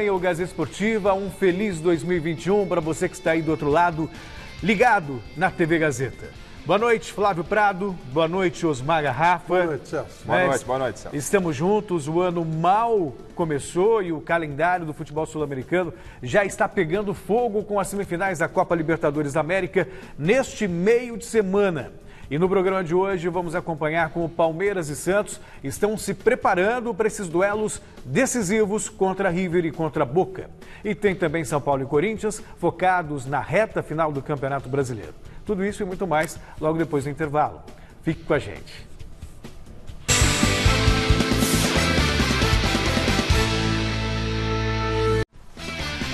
acompanha o Gazeta Esportiva. Um feliz 2021 para você que está aí do outro lado, ligado na TV Gazeta. Boa noite, Flávio Prado. Boa noite, Osmar Garrafa. Boa noite, Celso. Boa noite, Celso. Estamos juntos, o ano mal começou e o calendário do futebol sul-americano já está pegando fogo com as semifinais da Copa Libertadores da América neste meio de semana. E no programa de hoje vamos acompanhar como Palmeiras e Santos estão se preparando para esses duelos decisivos contra River e contra Boca. E tem também São Paulo e Corinthians focados na reta final do Campeonato Brasileiro. Tudo isso e muito mais logo depois do intervalo. Fique com a gente.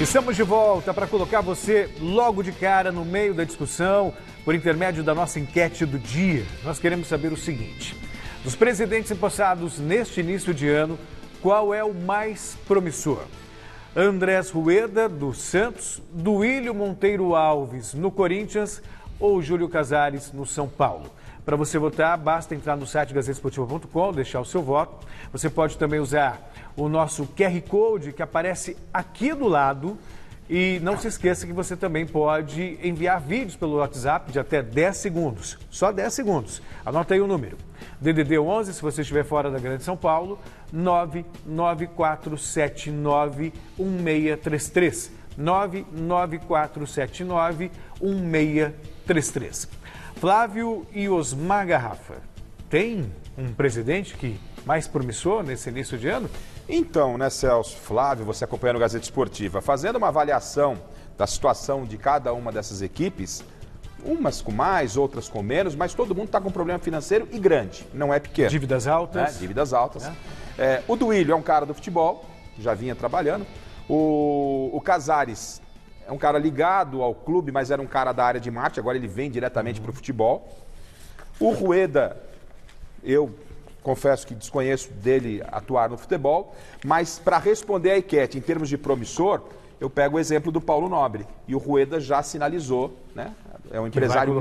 Estamos de volta para colocar você logo de cara no meio da discussão por intermédio da nossa enquete do dia. Nós queremos saber o seguinte: dos presidentes empossados neste início de ano, qual é o mais promissor? Andrés Rueda, do Santos, Duílio Monteiro Alves, no Corinthians ou Júlio Casares, no São Paulo? Para você votar, basta entrar no site gazetesportiva.com, deixar o seu voto. Você pode também usar o nosso QR Code que aparece aqui do lado. E não se esqueça que você também pode enviar vídeos pelo WhatsApp de até 10 segundos. Só 10 segundos. Anota aí o número. DDD 11, se você estiver fora da Grande São Paulo, 994791633. 994791633. Flávio e Osmar Garrafa, tem um presidente que mais promissor nesse início de ano? Então, né, Celso, Flávio, você acompanhando o Gazeta Esportiva, fazendo uma avaliação da situação de cada uma dessas equipes, umas com mais, outras com menos, mas todo mundo está com um problema financeiro e grande, não é pequeno. Dívidas altas. Dívidas altas. O Duílio é um cara do futebol, já vinha trabalhando. O Casares é um cara ligado ao clube, mas era um cara da área de marketing, agora ele vem diretamente para o futebol. O Rueda, eu confesso que desconheço dele atuar no futebol, mas para responder à enquete em termos de promissor, eu pego o exemplo do Paulo Nobre. E o Rueda já sinalizou, né? É um empresário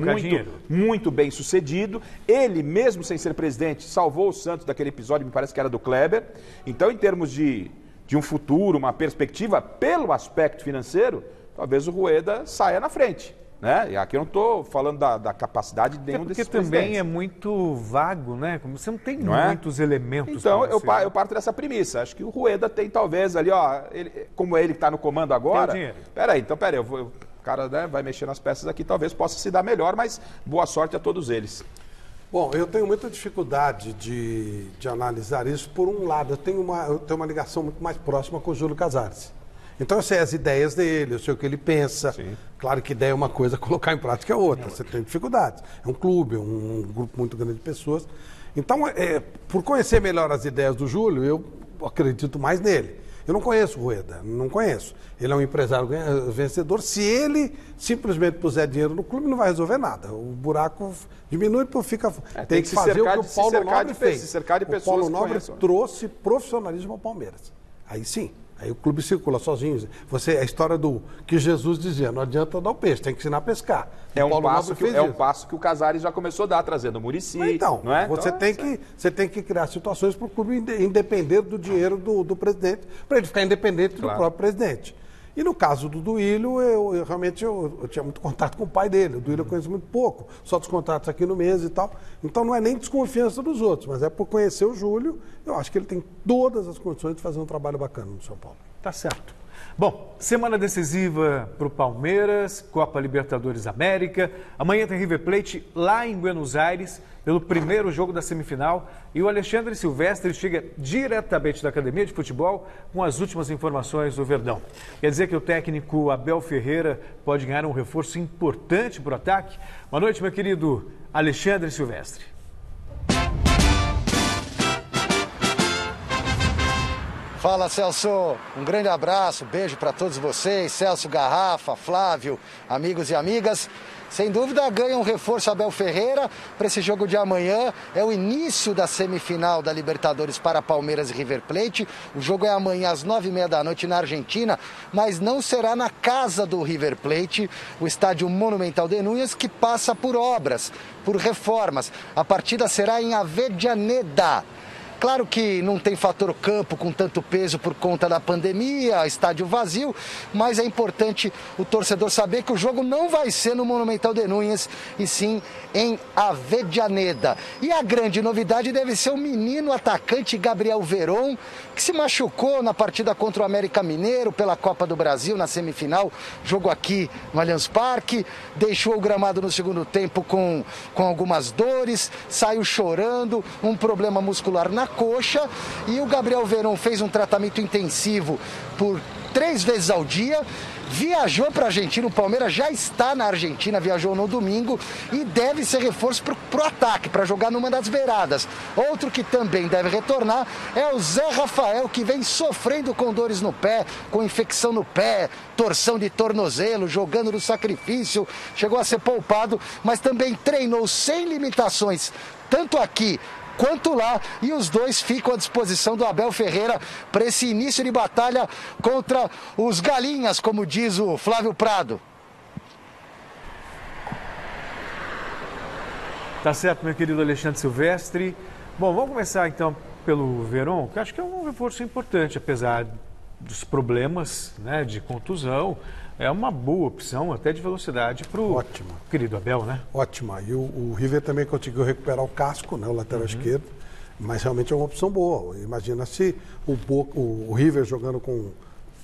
muito bem sucedido. Ele, mesmo sem ser presidente, salvou o Santos daquele episódio, me parece que era do Kleber. Então, em termos de um futuro, uma perspectiva, pelo aspecto financeiro, talvez o Rueda saia na frente. Né? E aqui eu não estou falando da capacidade de nenhum desses presidentes. Porque também é muito vago, né? Como você não tem muitos elementos. Então, eu parto dessa premissa. Acho que o Rueda tem talvez ali, ó, como ele está no comando agora. Peraí, o cara, né, vai mexer nas peças aqui, talvez possa se dar melhor, mas boa sorte a todos eles. Bom, eu tenho muita dificuldade de analisar isso. Por um lado, eu tenho uma ligação muito mais próxima com o Júlio Casares. Então eu sei as ideias dele, eu sei o que ele pensa. Sim. Claro que ideia é uma coisa, colocar em prática é outra. Você tem dificuldades. É um clube, um grupo muito grande de pessoas. Então, por conhecer melhor as ideias do Júlio, eu acredito mais nele. Eu não conheço o Rueda, não conheço. Ele é um empresário vencedor. Se ele simplesmente puser dinheiro no clube, não vai resolver nada. O buraco diminui porque fica... tem que fazer o que o Paulo Nobre fez. O Paulo Nobre trouxe profissionalismo ao Palmeiras. Aí sim. Aí o clube circula sozinho. A história do que Jesus dizia, não adianta dar o peixe, tem que ensinar a pescar. É um passo que o Casares já começou a dar, trazendo o Muricy. Então, não é? Você tem que criar situações para o clube independer do dinheiro do presidente, para ele ficar independente do próprio presidente. E no caso do Duílio, eu realmente tinha muito contato com o pai dele. O Duílio eu conheço muito pouco, só dos contratos aqui no mês e tal. Então não é nem desconfiança dos outros, mas é por conhecer o Júlio. Eu acho que ele tem todas as condições de fazer um trabalho bacana no São Paulo. Tá certo. Bom, semana decisiva para o Palmeiras, Copa Libertadores América. Amanhã tem River Plate lá em Buenos Aires, pelo primeiro jogo da semifinal. E o Alexandre Silvestre chega diretamente da Academia de Futebol com as últimas informações do Verdão. Quer dizer que o técnico Abel Ferreira pode ganhar um reforço importante para o ataque? Boa noite, meu querido Alexandre Silvestre. Fala, Celso. Um grande abraço, beijo para todos vocês, Celso, Garrafa, Flávio, amigos e amigas. Sem dúvida ganha um reforço Abel Ferreira para esse jogo de amanhã. É o início da semifinal da Libertadores para Palmeiras e River Plate. O jogo é amanhã às 9h30 da noite na Argentina, mas não será na casa do River Plate, o estádio Monumental de Núñez, que passa por obras, por reformas. A partida será em Avellaneda. Claro que não tem fator campo com tanto peso por conta da pandemia, estádio vazio, mas é importante o torcedor saber que o jogo não vai ser no Monumental de Núñez, e sim em Avellaneda. E a grande novidade deve ser o menino atacante Gabriel Veron, que se machucou na partida contra o América Mineiro pela Copa do Brasil, na semifinal, jogo aqui no Allianz Parque, deixou o gramado no segundo tempo com algumas dores, saiu chorando, um problema muscular na coxa, e o Gabriel Veron fez um tratamento intensivo por 3 vezes ao dia, viajou para a Argentina, o Palmeiras já está na Argentina, viajou no domingo e deve ser reforço para o ataque, para jogar numa das beiradas. Outro que também deve retornar é o Zé Rafael, que vem sofrendo com dores no pé, com infecção no pé, torção de tornozelo, jogando no sacrifício, chegou a ser poupado, mas também treinou sem limitações, tanto aqui quanto lá, e os dois ficam à disposição do Abel Ferreira para esse início de batalha contra os galinhas, como diz o Flávio Prado. Tá certo, meu querido Alexandre Silvestre. Bom, vamos começar então pelo Veron, que acho que é um reforço importante, apesar dos problemas, né, de contusão. É uma boa opção, até de velocidade, para o querido Abel, né? Ótima. E o River também conseguiu recuperar o casco, né, o lateral esquerdo, mas realmente é uma opção boa. Imagina se o River jogando com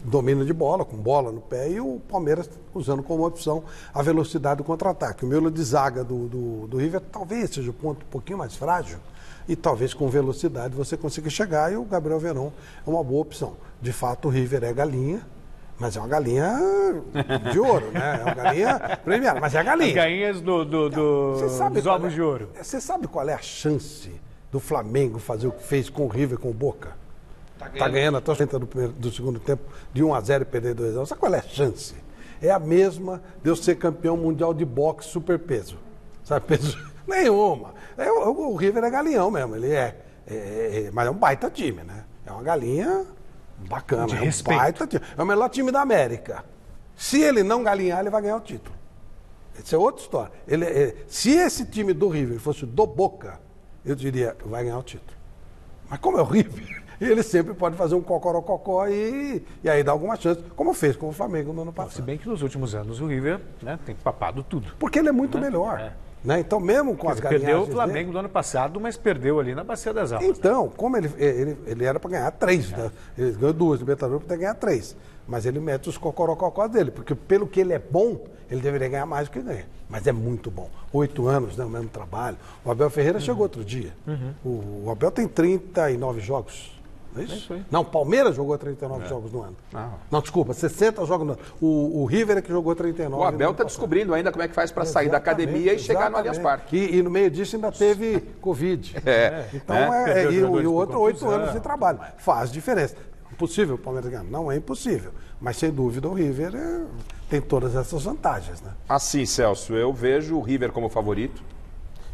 domínio de bola, com bola no pé, e o Palmeiras usando como opção a velocidade do contra-ataque. O miolo de zaga do River talvez seja o ponto um pouquinho mais frágil, e talvez com velocidade você consiga chegar, e o Gabriel Veron é uma boa opção. De fato, o River é galinha, mas é uma galinha de ouro, né? É uma galinha premiada, mas é a galinha. As galinhas dos ovos de ouro. Você sabe qual é a chance do Flamengo fazer o que fez com o River, com o Boca? Tá ganhando até do segundo tempo de 1-0 e perder 2-0. Sabe qual é a chance? É a mesma de eu ser campeão mundial de boxe superpeso. Sabe, peso? Nenhuma. O River é galinhão mesmo, ele mas é um baita time, né? É uma galinha bacana, de é um respeito. baita time. É o melhor time da América. Se ele não galinhar, ele vai ganhar o título. Essa é outra história. Se esse time do River fosse do Boca, eu diria, vai ganhar o título. Mas como é o River, ele sempre pode fazer um cocorococó e aí dá alguma chance, como fez com o Flamengo no ano passado. Se bem que nos últimos anos o River, né, tem papado tudo. Porque ele é muito melhor. Né? Então, mesmo com as galinhagens perdeu o Flamengo do ano passado, mas perdeu ali na Bacia das Almas. Então, como ele era para ganhar 3, né? Ele ganhou 2 Libertadores para ganhar 3. Mas ele mete os cocorococós dele, porque pelo que ele é bom, ele deveria ganhar mais do que ganha. Mas é muito bom. 8 anos, né, o mesmo trabalho. O Abel Ferreira chegou outro dia. O Abel tem 39 jogos. Não é isso? Não, o Palmeiras jogou 39 jogos no ano. Não, desculpa, 60 jogos no ano. O River é que jogou 39. O Abel está descobrindo ainda como é que faz para sair da academia e chegar no Allianz Parque. E no meio disso ainda teve Covid. Então, e o outro 8 anos de trabalho. Faz diferença. Impossível o Palmeiras ganhar? Não é impossível. Mas, sem dúvida, o River tem todas essas vantagens, né? Assim, Celso, eu vejo o River como favorito.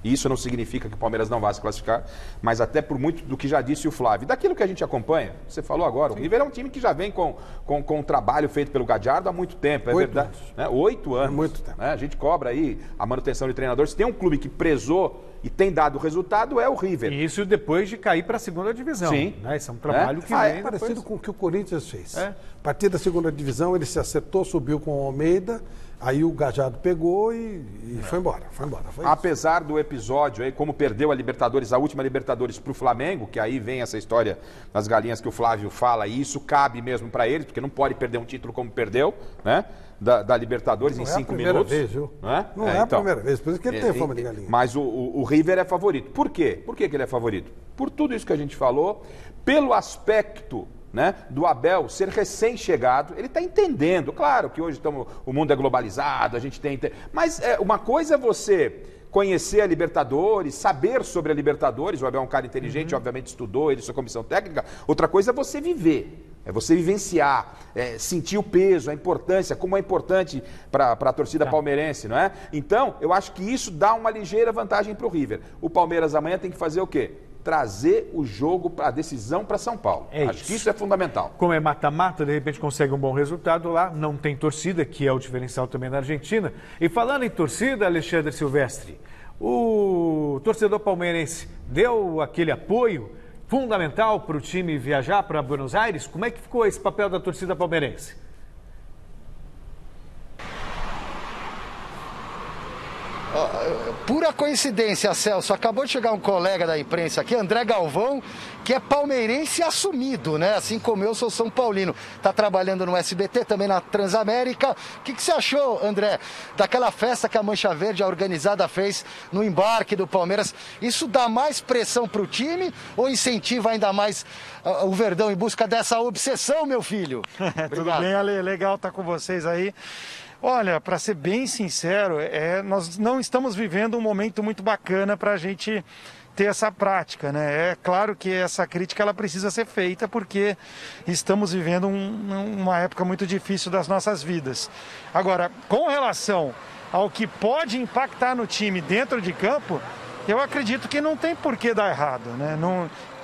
E isso não significa que o Palmeiras não vá se classificar, mas até por muito do que já disse o Flávio. Daquilo que a gente acompanha, você falou agora, o River é um time que já vem com um trabalho feito pelo Gallardo há muito tempo, é 8 verdade. anos. Né? 8 anos. É muito tempo. Né? A gente cobra aí a manutenção de treinadores. Se tem um clube que prezou e tem dado resultado, é o River. E isso depois de cair para a segunda divisão. Sim. Né? Isso é um trabalho que É vem parecido depois... com o que o Corinthians fez. É. A partir da segunda divisão, ele se acertou, subiu com o Almeida, aí o Gallardo pegou e foi embora. Foi isso. Apesar do episódio aí, como perdeu a Libertadores, a última Libertadores para o Flamengo, que aí vem essa história das galinhas que o Flávio fala, e isso cabe mesmo para eles, porque não pode perder um título como perdeu, né? Da Libertadores em 5 minutos. Não é a primeira vez, viu? Não é a primeira vez, por isso que ele tem fama de galinha. Mas o River é favorito. Por quê? Por que ele é favorito? Por tudo isso que a gente falou, pelo aspecto, né, do Abel ser recém-chegado, ele está entendendo. Claro que hoje o mundo é globalizado, a gente tem... Mas uma coisa é você conhecer a Libertadores, saber sobre a Libertadores, o Abel é um cara inteligente, obviamente estudou, ele sua comissão técnica. Outra coisa é você viver. É você vivenciar, sentir o peso, a importância, como é importante para a torcida palmeirense, não é? Então, eu acho que isso dá uma ligeira vantagem para o River. O Palmeiras amanhã tem que fazer o quê? Trazer o jogo, a decisão para São Paulo. Acho que isso é fundamental. Como é mata-mata, de repente consegue um bom resultado lá, não tem torcida, que é o diferencial também na Argentina. E falando em torcida, Alexandre Silvestre, o torcedor palmeirense deu aquele apoio fundamental para o time viajar para Buenos Aires? Como é que ficou esse papel da torcida palmeirense? Pura coincidência, Celso. Acabou de chegar um colega da imprensa aqui, André Galvão, que é palmeirense assumido, né? Assim como eu sou São Paulino. Está trabalhando no SBT, também na Transamérica. O que você achou, André, daquela festa que a Mancha Verde, a organizada, fez no embarque do Palmeiras? Isso dá mais pressão para o time ou incentiva ainda mais o Verdão em busca dessa obsessão, meu filho? Tudo bem, Ale? Legal estar com vocês aí. Olha, para ser bem sincero, nós não estamos vivendo um momento muito bacana para a gente ter essa prática, né? É claro que essa crítica ela precisa ser feita porque estamos vivendo uma época muito difícil das nossas vidas. Agora, com relação ao que pode impactar no time dentro de campo, eu acredito que não tem por que dar errado, né?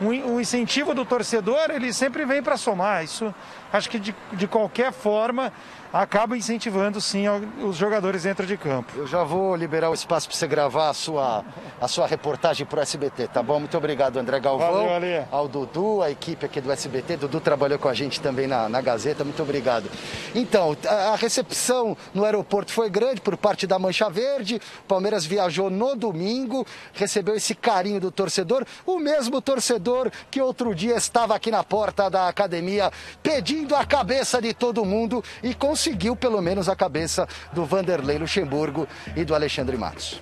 O incentivo do torcedor, ele sempre vem para somar. Isso, acho que de qualquer forma, acaba incentivando, sim, os jogadores dentro de campo. Eu já vou liberar o espaço para você gravar a sua reportagem para o SBT, tá bom? Muito obrigado, André Galvão. Valeu, Ale. Ao Dudu, a equipe aqui do SBT. Dudu trabalhou com a gente também na Gazeta, muito obrigado. Então, a recepção no aeroporto foi grande por parte da Mancha Verde. O Palmeiras viajou no domingo, recebeu esse carinho do torcedor, o mesmo torcedor que outro dia estava aqui na porta da academia pedindo a cabeça de todo mundo e conseguiu pelo menos a cabeça do Vanderlei Luxemburgo e do Alexandre Matos.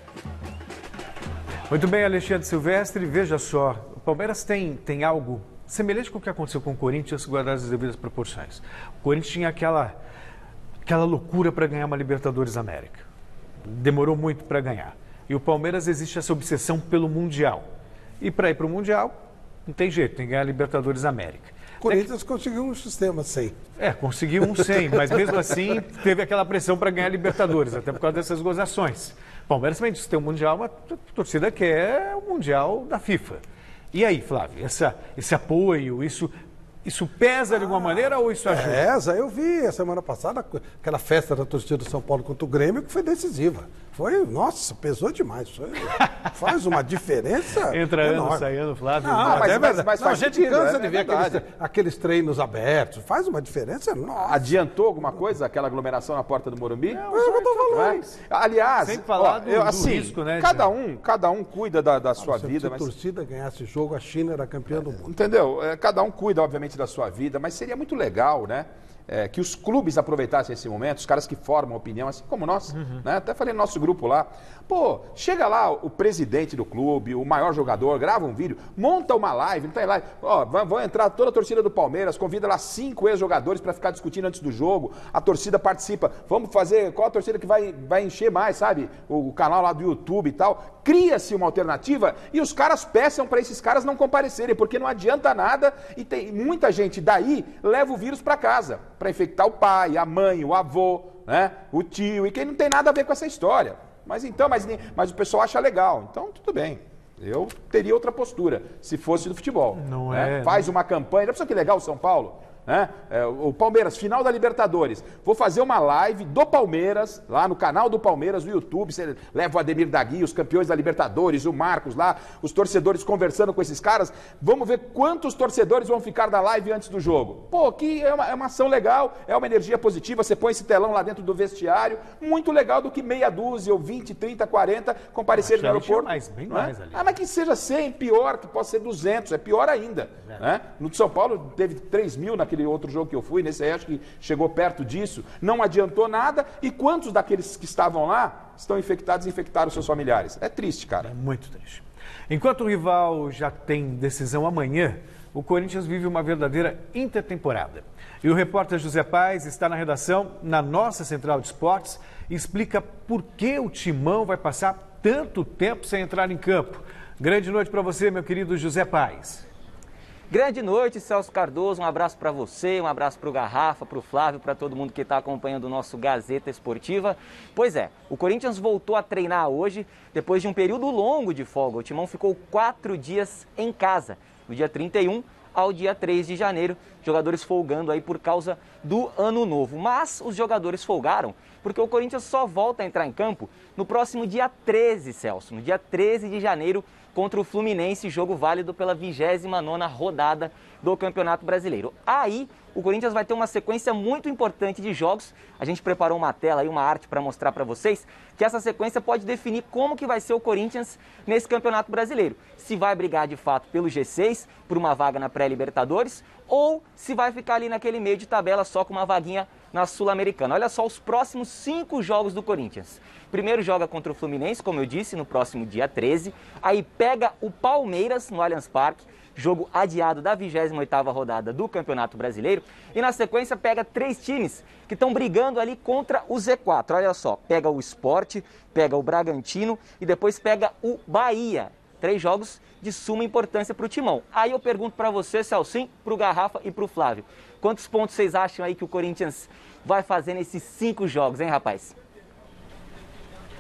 Muito bem, Alexandre Silvestre, veja só, o Palmeiras tem algo semelhante com o que aconteceu com o Corinthians, guardadas as devidas proporções. O Corinthians tinha aquela loucura para ganhar uma Libertadores América. Demorou muito para ganhar. E o Palmeiras existe essa obsessão pelo Mundial. E para ir para o Mundial, não tem jeito, tem que ganhar a Libertadores América. O Corinthians conseguiu um sistema 100. Conseguiu um 100, mas mesmo assim teve aquela pressão para ganhar a Libertadores, até por causa dessas gozações. O Palmeiras também disse que tem um Mundial, mas a torcida quer o Mundial da FIFA. E aí, Flávio, esse apoio, isso pesa de alguma maneira ou isso ajuda? Pesa, eu vi a semana passada aquela festa da torcida do São Paulo contra o Grêmio que foi decisiva. Nossa, pesou demais. Faz uma diferença Entra enorme. ano, sai ano, Flávio. Não, mas faz a gente sentido, cansa de ver verdade. aqueles treinos abertos. Faz uma diferença enorme. Adiantou alguma coisa aquela aglomeração na porta do Morumbi? Não, eu tô falando. Aliás, sem falar do assim, risco, né? Cada um cuida da sua vida. Se a torcida ganhasse jogo, a China era campeã do mundo. Entendeu? Cada um cuida, obviamente, da sua vida, mas seria muito legal, né? Que os clubes aproveitassem esse momento, os caras que formam opinião, assim como nós, né? Até falei no nosso grupo lá, chega lá o presidente do clube, o maior jogador, grava um vídeo, monta uma live, não tem live, vão entrar toda a torcida do Palmeiras, convida lá 5 ex-jogadores para ficar discutindo antes do jogo, a torcida participa, vamos fazer, qual a torcida que vai encher mais, sabe? O canal lá do YouTube e tal, cria-se uma alternativa e os caras peçam para esses caras não comparecerem, porque não adianta nada e tem muita gente daí leva o vírus para casa, para infectar o pai, a mãe, o avô, né? O tio, e quem não tem nada a ver com essa história. Mas o pessoal acha legal, então tudo bem. Eu teria outra postura, se fosse do futebol. Não né? é. Faz uma campanha, já pensou que legal o São Paulo? Né? O Palmeiras, final da Libertadores. Vou fazer uma live do Palmeiras, lá no canal do Palmeiras, no YouTube. Você leva o Ademir Dagui, os campeões da Libertadores, o Marcos lá, os torcedores conversando com esses caras. Vamos ver quantos torcedores vão ficar da live antes do jogo. Que é uma ação legal, é uma energia positiva. Você põe esse telão lá dentro do vestiário. Muito legal do que meia dúzia ou 20, 30, 40 comparecerem no aeroporto. Bem mais ali. Mas que seja 100, pior, que possa ser 200, é pior ainda. Né? No de São Paulo teve 3 mil naquele outro jogo que eu fui, nesse aí acho que chegou perto disso, não adiantou nada, e quantos daqueles que estavam lá estão infectados e infectaram seus familiares? É triste, cara. É muito triste. Enquanto o rival já tem decisão amanhã, o Corinthians vive uma verdadeira intertemporada. E o repórter José Paes está na redação, na nossa central de esportes, e explica por que o Timão vai passar tanto tempo sem entrar em campo. Grande noite para você, meu querido José Paes. Grande noite, Celso Cardoso, um abraço para você, um abraço para o Garrafa, para o Flávio, para todo mundo que está acompanhando o nosso Gazeta Esportiva. Pois é, o Corinthians voltou a treinar hoje, depois de um período longo de folga. O Timão ficou 4 dias em casa, do dia 31 ao dia 3 de janeiro, jogadores folgando aí por causa do Ano Novo. Mas os jogadores folgaram porque o Corinthians só volta a entrar em campo no próximo dia 13, Celso. No dia 13 de janeiro, contra o Fluminense, jogo válido pela 29ª rodada do Campeonato Brasileiro. Aí, o Corinthians vai ter uma sequência muito importante de jogos. A gente preparou uma tela aí, uma arte para mostrar para vocês, que essa sequência pode definir como que vai ser o Corinthians nesse Campeonato Brasileiro. Se vai brigar de fato pelo G6, por uma vaga na pré-Libertadores, ou se vai ficar ali naquele meio de tabela só com uma vaguinha na Sul-Americana. Olha só os próximos 5 jogos do Corinthians. Primeiro joga contra o Fluminense, como eu disse, no próximo dia 13. Aí pega o Palmeiras no Allianz Parque, jogo adiado da 28ª rodada do Campeonato Brasileiro. E na sequência pega 3 times que estão brigando ali contra o Z4. Olha só, pega o Sport, pega o Bragantino e depois pega o Bahia. 3 jogos de suma importância para o Timão. Aí eu pergunto para você, Celcinho, para o Garrafa e para o Flávio. Quantos pontos vocês acham aí que o Corinthians vai fazer nesses 5 jogos, hein, rapaz?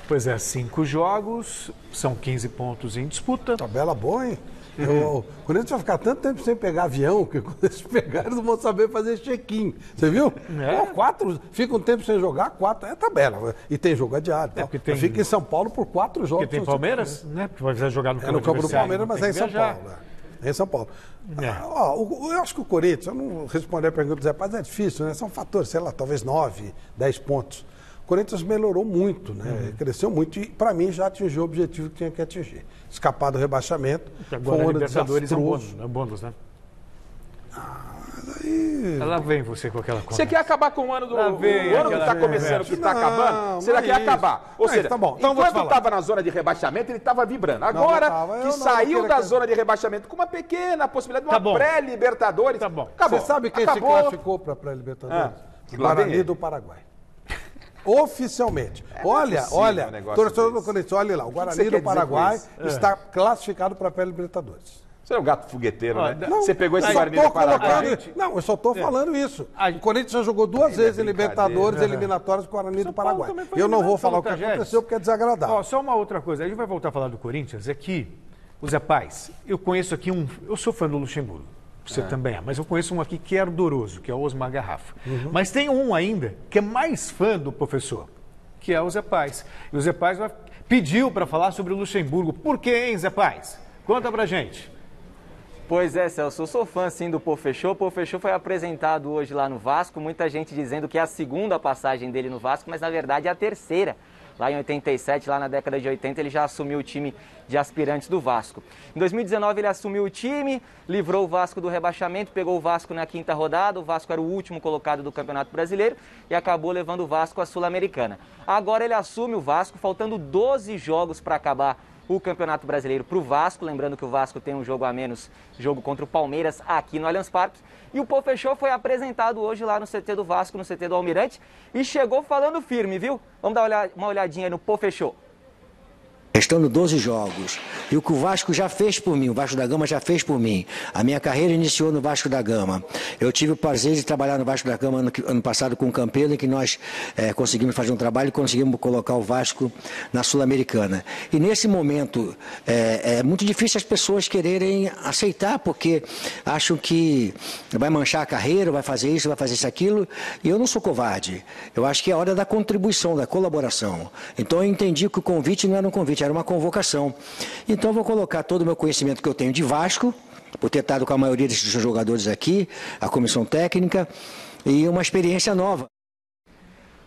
Pois é, 5 jogos, são 15 pontos em disputa. Tabela boa, hein? O Corinthians vai ficar tanto tempo sem pegar avião que quando eles pegarem eles não vão saber fazer check-in. Você viu? É. 4, fica um tempo sem jogar, 4 é tabela. E tem jogo adiado. Fica em São Paulo por 4 jogos. Porque tem Palmeiras, né? Que vai jogar no campo, no campo do Palmeiras, mas é em São Paulo. É em São Paulo. Eu acho que o Corinthians, eu não responder a pergunta do Zé Paz, é difícil, né? São fatores, sei lá, talvez 9, 10 pontos. O Corinthians melhorou muito, né? Cresceu muito e, para mim, já atingiu o objetivo que tinha que atingir. Escapar do rebaixamento. Agora foi um ano desastroso. É um bônus, né? Aí... Lá vem você com aquela coisa. Você quer acabar com o ano do... O ano que está começando, que está acabando? Você quer acabar? Ou seja, tá bom. Então enquanto estava na zona de rebaixamento, ele estava vibrando. Agora que saiu da zona de rebaixamento com uma pequena possibilidade de uma pré-Libertadores. Tá bom. Acabou. Você sabe quem se classificou para a pré-Libertadores? Guarani do Paraguai. Oficialmente. Olha, torcedor do Corinthians, olha lá, o Guarani do Paraguai está classificado para a pré-Libertadores. Você é um gato fogueteiro, né? Você pegou esse Guarani do Paraguai. Não, eu só estou falando isso. O Corinthians já jogou 2 vezes em Libertadores eliminatórias com o Guarani do Paraguai. Eu não vou falar o que aconteceu porque é desagradável. Só uma outra coisa, a gente vai voltar a falar do Corinthians, é que o Zé Paz, eu conheço aqui eu sou fã do Luxemburgo. Você também é, mas eu conheço um aqui que é ardoroso, que é o Osmar Garrafa. Mas tem um ainda que é mais fã do professor, que é o Zé Paz. E o Zé Paz pediu para falar sobre o Luxemburgo. Por quê, hein, Zé Paz? Conta pra gente. Pois é, Celso, eu sou fã sim do Pofechô. O Pofechô foi apresentado hoje lá no Vasco, muita gente dizendo que é a 2ª passagem dele no Vasco, mas na verdade é a 3ª. Lá em 87, lá na década de 80, ele já assumiu o time de aspirantes do Vasco. Em 2019 ele assumiu o time, livrou o Vasco do rebaixamento, pegou o Vasco na 5ª rodada, o Vasco era o último colocado do Campeonato Brasileiro e acabou levando o Vasco à Sul-Americana. Agora ele assume o Vasco, faltando 12 jogos para acabar o Campeonato Brasileiro para o Vasco, lembrando que o Vasco tem um jogo a menos, jogo contra o Palmeiras aqui no Allianz Parque. E o Pofechô foi apresentado hoje lá no CT do Vasco, no CT do Almirante, e chegou falando firme, viu? Vamos dar uma olhadinha aí no Pofechô. Restando 12 jogos. E o que o Vasco já fez por mim, o Vasco da Gama já fez por mim. A minha carreira iniciou no Vasco da Gama. Eu tive o prazer de trabalhar no Vasco da Gama ano passado com o Campelo, em que nós conseguimos fazer um trabalho e conseguimos colocar o Vasco na Sul-Americana. E nesse momento é muito difícil as pessoas quererem aceitar, porque acham que vai manchar a carreira, vai fazer isso, vai fazer isso, aquilo. E eu não sou covarde. Eu acho que é a hora da contribuição, da colaboração. Então eu entendi que o convite não era um convite, era uma convocação. Então eu vou colocar todo o meu conhecimento que eu tenho de Vasco, por ter estado com a maioria desses jogadores aqui, a comissão técnica, e uma experiência nova.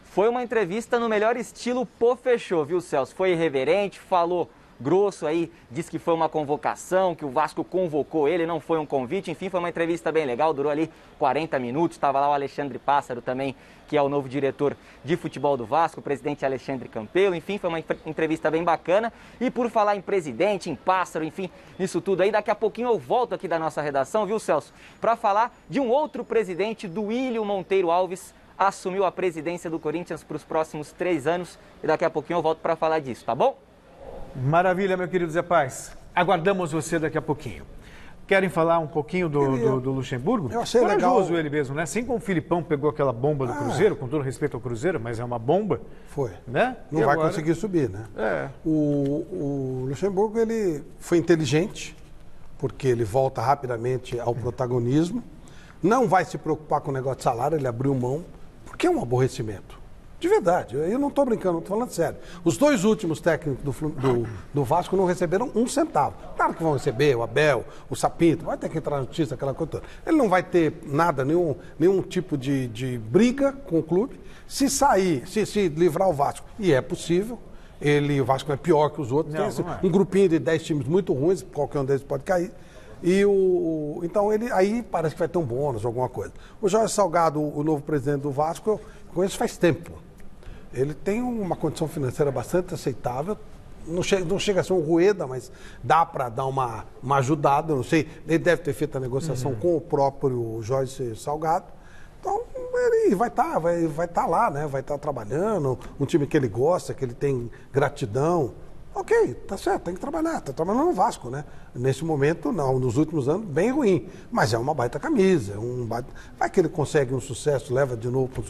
Foi uma entrevista no melhor estilo Pofechô, viu, Celso? Foi irreverente, falou grosso aí, disse que foi uma convocação, que o Vasco convocou ele, não foi um convite, enfim, foi uma entrevista bem legal, durou ali 40 minutos, estava lá o Alexandre Pássaro também, que é o novo diretor de futebol do Vasco, o presidente Alexandre Campelo, enfim, foi uma entrevista bem bacana. E por falar em presidente, em Pássaro, enfim, nisso tudo aí, daqui a pouquinho eu volto aqui da nossa redação, viu, Celso? Para falar de um outro presidente, Duílio Monteiro Alves, assumiu a presidência do Corinthians para os próximos 3 anos, e daqui a pouquinho eu volto para falar disso, tá bom? Maravilha, meu querido Zé Paz. Aguardamos você daqui a pouquinho. Querem falar um pouquinho do Luxemburgo? Eu achei corajoso legal. Ele mesmo, né? Assim como o Filipão pegou aquela bomba do Cruzeiro, com todo respeito ao Cruzeiro, mas é uma bomba. Foi. Né? Não vai conseguir subir, né? O Luxemburgo, ele foi inteligente, porque ele volta rapidamente ao protagonismo. Não vai se preocupar com o negócio de salário, ele abriu mão, porque é um aborrecimento. De verdade, eu não estou brincando, estou falando sério. Os 2 últimos técnicos do Vasco não receberam 1 centavo. Claro que vão receber, o Abel, o Sapinto, vai ter que entrar na justiça, aquela coisa toda. Ele não vai ter nada, nenhum tipo de briga com o clube. Se sair, se livrar o Vasco, e é possível, o Vasco é pior que os outros, tem um grupinho de 10 times muito ruins, qualquer um deles pode cair. Então ele aí parece que vai ter um bônus, alguma coisa. O Jorge Salgado, o novo presidente do Vasco, eu conheço faz tempo. Ele tem uma condição financeira bastante aceitável, não chega a ser um Rueda, mas dá para dar uma ajudada, não sei, ele deve ter feito a negociação com o próprio Jorge Salgado. Então ele vai estar lá, né? Vai estar trabalhando, um time que ele gosta, que ele tem gratidão. Ok, tá certo, tem que trabalhar, tá trabalhando no Vasco, né? Nesse momento, não, nos últimos anos, bem ruim, mas é uma baita camisa, vai que ele consegue um sucesso, leva de novo para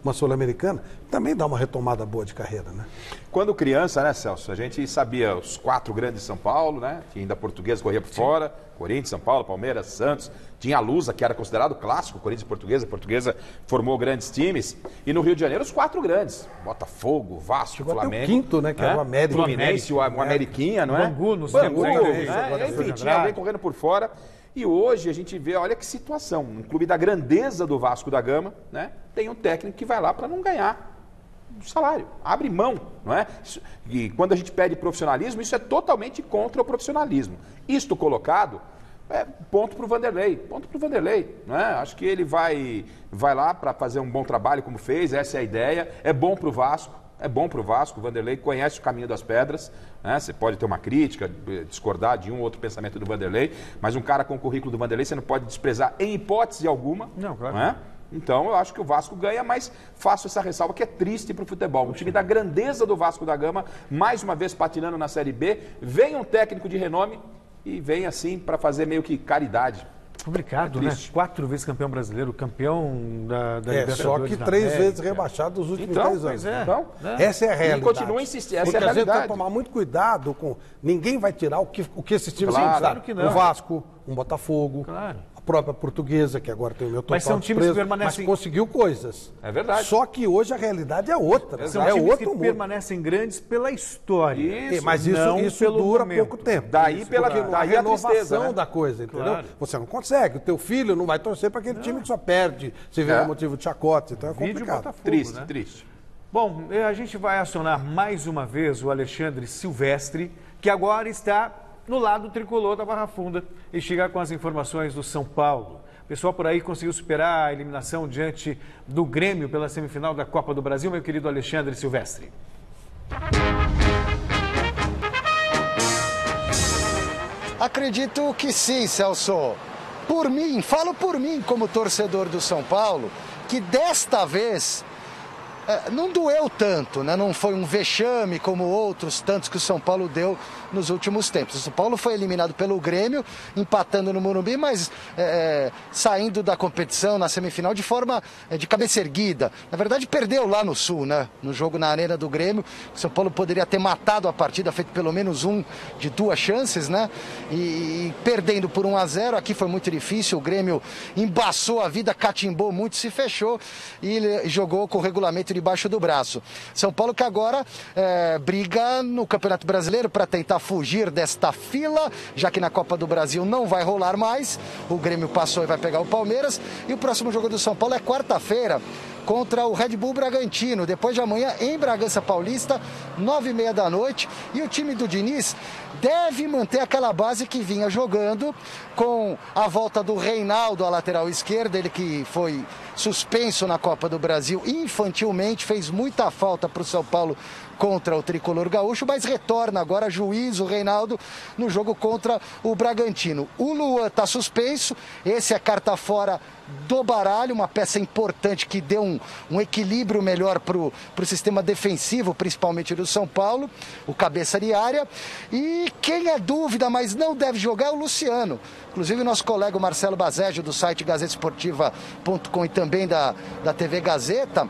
uma Sul-Americana, também dá uma retomada boa de carreira, né? Quando criança, né, Celso, a gente sabia os 4 grandes de São Paulo, né? Tinha ainda Portuguesa, corria por fora, Corinthians, São Paulo, Palmeiras, Santos, tinha a Lusa, que era considerado clássico, Corinthians e Portuguesa formou grandes times, e no Rio de Janeiro os 4 grandes, Botafogo, Vasco, chegou Flamengo. Até o 5º, né, que era o América. Fluminense, o Ameriquinha, não é? Bangu, no Bangu, né? Enfim, tinha alguém correndo por fora. E hoje a gente vê, olha que situação, um clube da grandeza do Vasco da Gama, né? Tem um técnico que vai lá para não ganhar o salário, abre mão, não é? E quando a gente pede profissionalismo, isso é totalmente contra o profissionalismo. Isto colocado, ponto para o Vanderlei, não é? Acho que ele vai lá para fazer um bom trabalho como fez, essa é a ideia, é bom para o Vasco. O Vanderlei conhece o caminho das pedras, né? Você pode ter uma crítica, discordar de um ou outro pensamento do Vanderlei, mas um cara com o currículo do Vanderlei você não pode desprezar em hipótese alguma. Não, claro. Não é? Então eu acho que o Vasco ganha, mas faço essa ressalva que é triste para o futebol. Um time da grandeza do Vasco da Gama, mais uma vez patinando na Série B, vem um técnico de renome e vem assim para fazer meio que caridade. Complicado, né? 4 vezes campeão brasileiro, campeão da Libertadores. Só que 3 vezes rebaixado nos últimos 10 anos. Então, essa é a realidade. E continua insistindo, essa é a realidade. A gente tem que realidade. tomar muito cuidado com... Ninguém vai tirar o que esses times Claro, conquistaram. que não. O Vasco, um Botafogo, Claro. a própria Portuguesa, que agora tem o meu total Mas são times que permanecem... mas conseguiu coisas. É verdade. Só que hoje a realidade é outra. São é times outro que mundo. permanecem grandes pela história. Mas não isso pelo dura momento. pouco tempo. Daí pela Porque daí a renovação tristeza, né? da coisa, entendeu? Claro. Você não consegue. O teu filho não vai torcer para aquele time que só perde se vier motivo de chacota. Então é Vídeo complicado. Botafogo, Triste, né? triste. Bom, a gente vai acionar mais uma vez o Alexandre Silvestre, que agora está no lado tricolor da Barra Funda e chega com as informações do São Paulo. O pessoal por aí conseguiu superar a eliminação diante do Grêmio pela semifinal da Copa do Brasil, meu querido Alexandre Silvestre. Acredito que sim, Celso. Por mim, falo por mim como torcedor do São Paulo, que desta vez não doeu tanto, né? Não foi um vexame como outros tantos que o São Paulo deu nos últimos tempos. O São Paulo foi eliminado pelo Grêmio, empatando no Morumbi, mas saindo da competição na semifinal de forma de cabeça erguida. Na verdade, perdeu lá no Sul, né? No jogo na Arena do Grêmio. O São Paulo poderia ter matado a partida, feito pelo menos de 2 chances, né? E perdendo por 1-0, aqui foi muito difícil. O Grêmio embaçou a vida, catimbou muito, se fechou e jogou com o regulamento debaixo do braço. São Paulo que agora briga no Campeonato Brasileiro para tentar fugir desta fila, já que na Copa do Brasil não vai rolar mais. O Grêmio passou e vai pegar o Palmeiras. E o próximo jogo do São Paulo é quarta-feira contra o Red Bull Bragantino. Depois de amanhã em Bragança Paulista, 9h30 da noite. E o time do Diniz deve manter aquela base que vinha jogando, com a volta do Reinaldo à lateral esquerda, ele que foi suspenso na Copa do Brasil infantilmente, fez muita falta para o São Paulo contra o tricolor gaúcho, mas retorna agora juiz o Reinaldo no jogo contra o Bragantino. O Luan está suspenso, esse é carta fora do baralho, uma peça importante que deu um equilíbrio melhor para o sistema defensivo, principalmente do São Paulo, o cabeça de área. E quem é dúvida, mas não deve jogar, é o Luciano. Inclusive o nosso colega Marcelo Bazégio, do site gazetesportiva.com e também da TV Gazeta,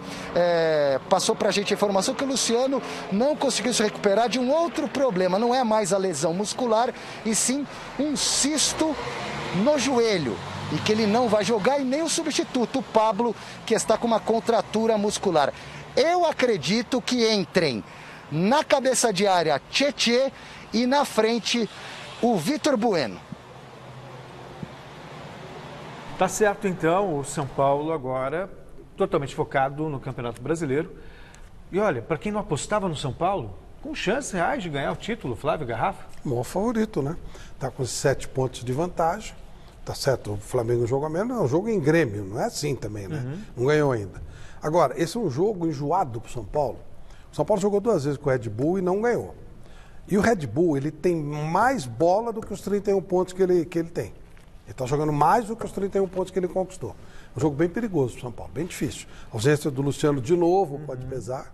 passou para a gente a informação que o Luciano não conseguiu se recuperar de um outro problema. Não é mais a lesão muscular, e sim um cisto no joelho. E que ele não vai jogar, e nem o substituto, o Pablo, que está com uma contratura muscular. Eu acredito que entrem na cabeça de área Tietê e na frente o Vitor Bueno. Tá certo, então, o São Paulo agora totalmente focado no Campeonato Brasileiro. E olha, para quem não apostava no São Paulo, com chances reais de ganhar o título, Flávio Garrafa. O maior favorito, né? Tá com 7 pontos de vantagem. Tá certo, o Flamengo joga menos, é um jogo em Grêmio, não é assim também, né? Não ganhou ainda. Agora, esse é um jogo enjoado pro São Paulo. O São Paulo jogou 2 vezes com o Red Bull e não ganhou. E o Red Bull, ele tem mais bola do que os 31 pontos que ele tem. Ele está jogando mais do que os 31 pontos que ele conquistou. Um jogo bem perigoso pro São Paulo, bem difícil. A ausência do Luciano de novo pode pesar.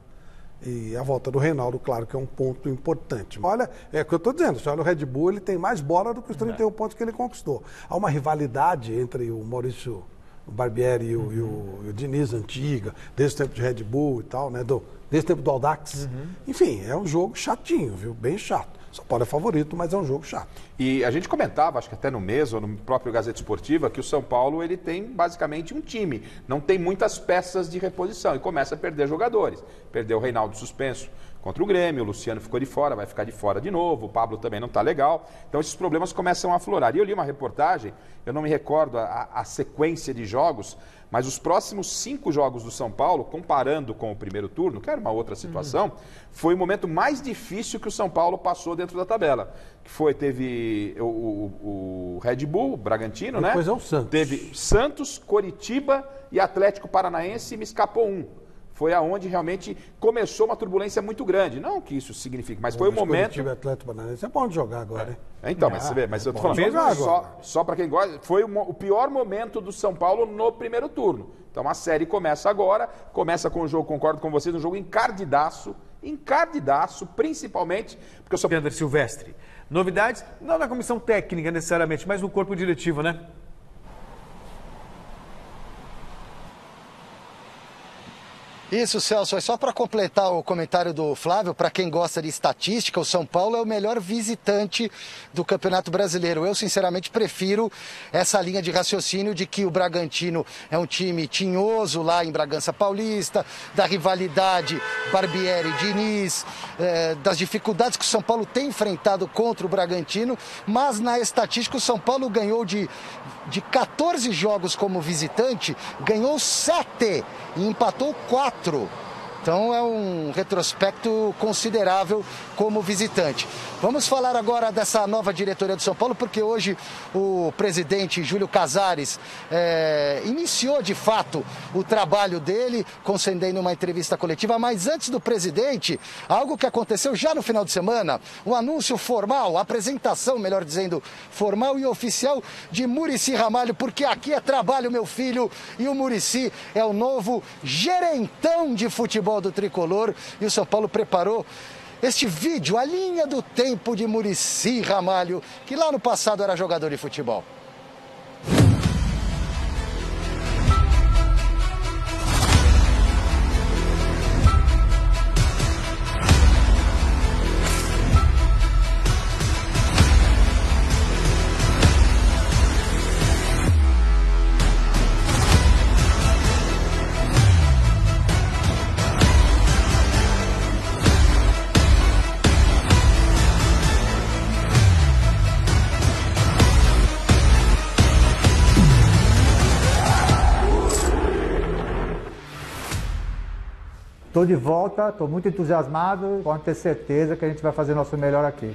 E a volta do Reinaldo, claro que é um ponto importante. Olha, é o que eu estou dizendo, se olha o Red Bull, ele tem mais bola do que os 31 pontos que ele conquistou. Há uma rivalidade entre o Maurício Barbieri e o Diniz antiga, desde o tempo de Red Bull e tal, né? Desde o tempo do Audax. Enfim, é um jogo chatinho, viu? Bem chato. São Paulo é favorito, mas é um jogo chato. E a gente comentava, acho que até no mês ou no próprio Gazeta Esportiva, que o São Paulo ele tem basicamente um time. Não tem muitas peças de reposição e começa a perder jogadores. Perdeu o Reinaldo suspenso contra o Grêmio, o Luciano ficou de fora, vai ficar de fora de novo, o Pablo também não está legal. Então esses problemas começam a aflorar. E eu li uma reportagem, eu não me recordo a sequência de jogos, mas os próximos 5 jogos do São Paulo, comparando com o primeiro turno, que era uma outra situação, foi o momento mais difícil que o São Paulo passou dentro da tabela. Que teve o Red Bull, o Bragantino, né? Depois é o Santos. Teve Santos, Coritiba e Atlético Paranaense, e me escapou um. Foi aonde realmente começou uma turbulência muito grande. Não que isso signifique, mas foi o momento... Curitiba, Atlético Paranaense, é bom jogar agora, hein? Então, mas você vê, mas eu tô falando, só para quem gosta, foi o pior momento do São Paulo no primeiro turno. Então a série começa agora, começa com o jogo, concordo com vocês, um jogo encardidaço, principalmente porque eu sou... André Silvestre, novidades, não na comissão técnica necessariamente, mas no corpo diretivo, né? Isso, Celso, é só para completar o comentário do Flávio, para quem gosta de estatística, o São Paulo é o melhor visitante do Campeonato Brasileiro. Eu, sinceramente, prefiro essa linha de raciocínio de que o Bragantino é um time tinhoso lá em Bragança Paulista, da rivalidade Barbieri-Diniz, das dificuldades que o São Paulo tem enfrentado contra o Bragantino, mas na estatística o São Paulo ganhou de 14 jogos como visitante, ganhou 7 e empatou 4. Então é um retrospecto considerável como visitante. Vamos falar agora dessa nova diretoria do São Paulo, porque hoje o presidente Júlio Casares iniciou de fato o trabalho dele, concedendo uma entrevista coletiva. Mas antes do presidente, algo que aconteceu já no final de semana, um anúncio formal, apresentação, melhor dizendo, formal e oficial de Muricy Ramalho, porque aqui é trabalho, meu filho, e o Muricy é o novo gerentão de futebol do Tricolor, e o São Paulo preparou este vídeo, a linha do tempo de Muricy Ramalho, que lá no passado era jogador de futebol. Estou de volta, estou muito entusiasmado, pode ter certeza que a gente vai fazer nosso melhor aqui.